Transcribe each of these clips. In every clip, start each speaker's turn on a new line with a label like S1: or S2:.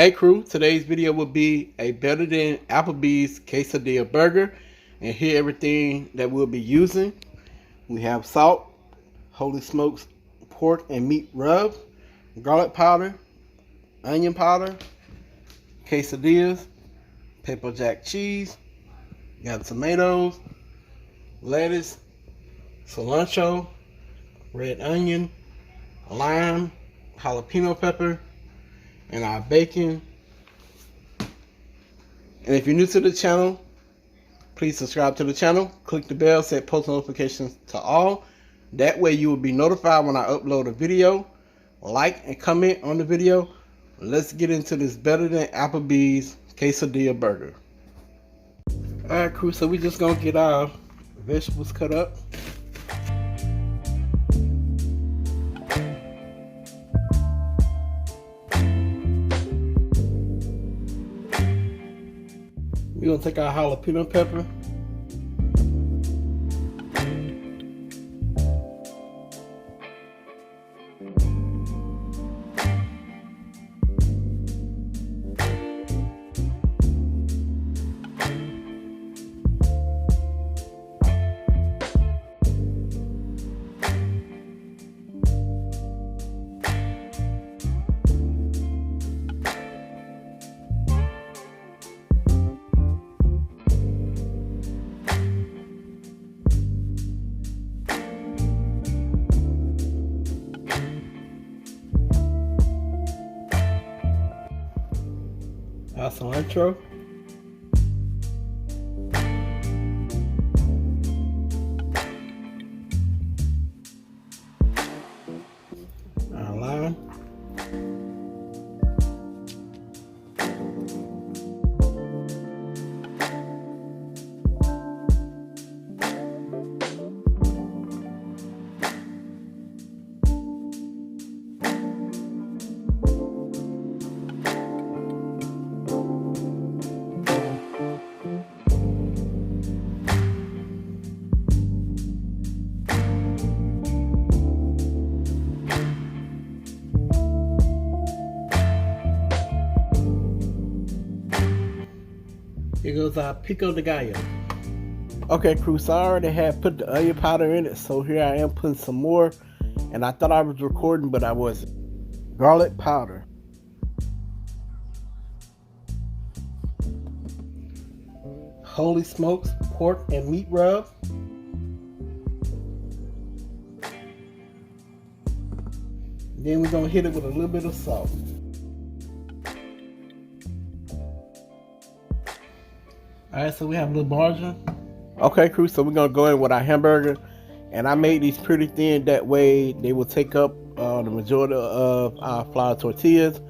S1: Hey crew, today's video will be a better than Applebee's quesadilla burger. And here everything that we'll be using. We have salt, holy smokes pork and meat rub, garlic powder, onion powder, quesadillas, pepper jack cheese, got tomatoes, lettuce, cilantro, red onion, lime, jalapeno pepper, and our bacon. And if you're new to the channel, please subscribe to the channel, click the bell, set post notifications to all. That way you will be notified when I upload a video. Like and comment on the video. Let's get into this better than Applebee's quesadilla burger. Alright crew, so we just gonna get our vegetables cut up. We're gonna take our jalapeno pepper. Our cilantro, our lime, here goes our pico de gallo. Okay crew, so I already had put the onion powder in it, so here I am putting some more. And I thought I was recording, but I wasn't. Garlic powder, holy smokes pork and meat rub, then we're gonna hit it with a little bit of salt. Alright, so we have a little margarine. Okay crew, so we're gonna go in with our hamburger, and I made these pretty thin, that way they will take up the majority of our flour tortillas.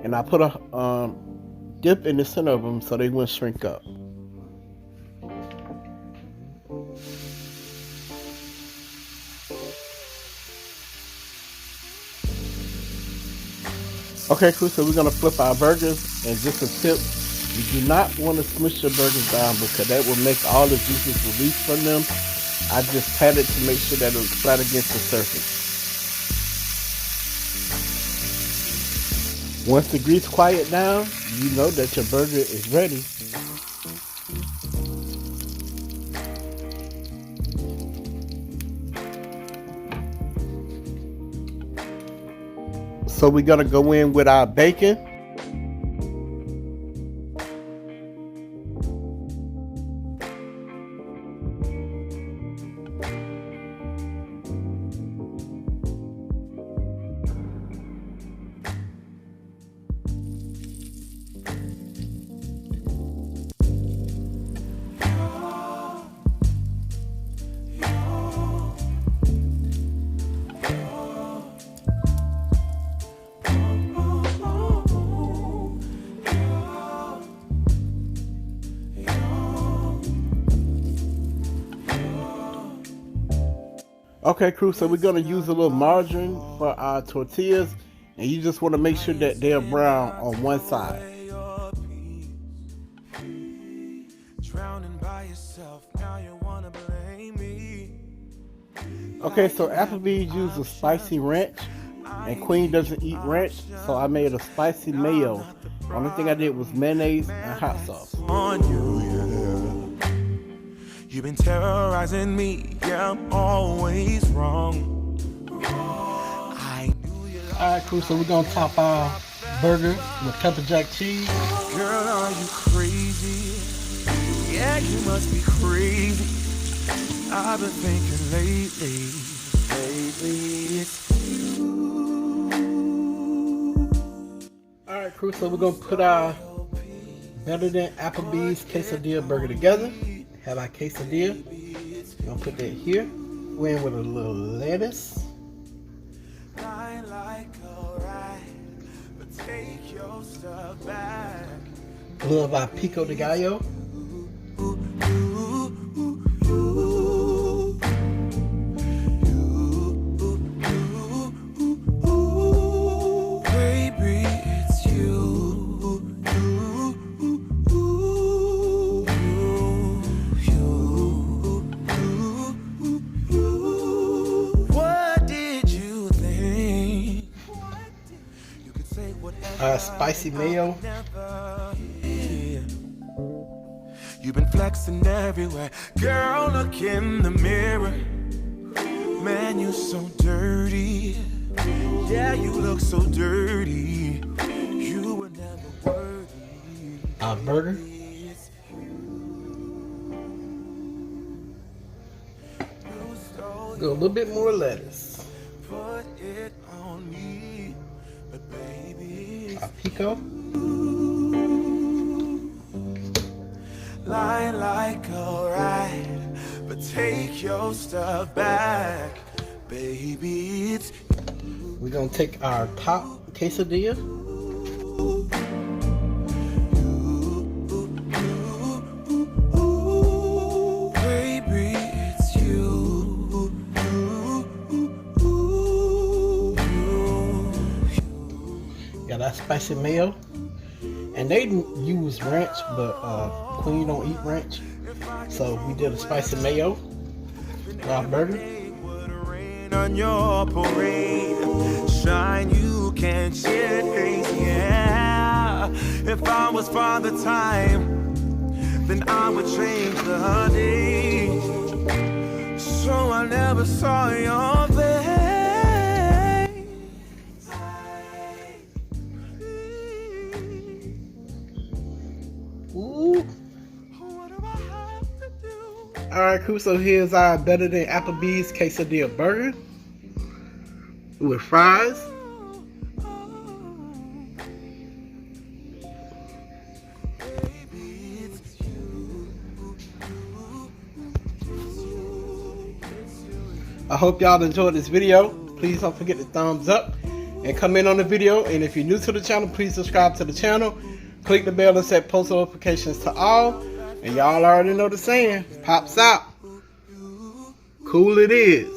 S1: And I put a dip in the center of them so they wouldn't shrink up. Okay crew, so we're gonna flip our burgers, and just a tip, you do not want to smush your burgers down because that will make all the juices release from them. I just pat it to make sure that it was flat against the surface. Once the grease quiet down, you know that your burger is ready. So we're gonna go in with our bacon. Okay crew, so we're gonna use a little margarine for our tortillas, and you just want to make sure that they're brown on one side. Okay, so Applebee uses spicy ranch, and Queen doesn't eat ranch, so I made a spicy mayo. Only thing I did was mayonnaise and hot sauce.
S2: On you, yeah. You've been terrorizing me, yeah, I'm always wrong.
S1: Alright, cool, so we're gonna top our burger with pepper jack cheese.
S2: Girl, are you crazy? Yeah, you must be crazy. I've been thinking lately it's you.
S1: Alright, crew, so we're gonna put our better than Applebee's quesadilla burger together. Have our quesadilla. We're gonna put that here. We're in with a little lettuce. A little of our pico de gallo. Spicy mayo.
S2: You've been flexing everywhere. Girl, look in the mirror. Man, you so dirty. Yeah, you look so dirty. You were never worthy.
S1: Our burger. Go a little bit more lettuce.
S2: Put it on me, but baby.
S1: Our pico.
S2: Lie like alright, but take your stuff back, baby. It's
S1: We're gonna take our top quesadilla.
S2: baby, it's you.
S1: Got our spicy mayo. And they use ranch, but Queen don't eat ranch. So we did a spicy mayo for our burger.
S2: On your parade, shine, you can't chase, yeah. If I was Father Time, then I would change the day, so I never saw your face.
S1: Ooh. Alright, cool. So here's our better than Applebee's quesadilla burger with fries. I hope y'all enjoyed this video. Please don't forget to thumbs up and comment on the video. And if you're new to the channel, please subscribe to the channel. Click the bell and set post notifications to all. And y'all already know the saying, pops out. Cool it is.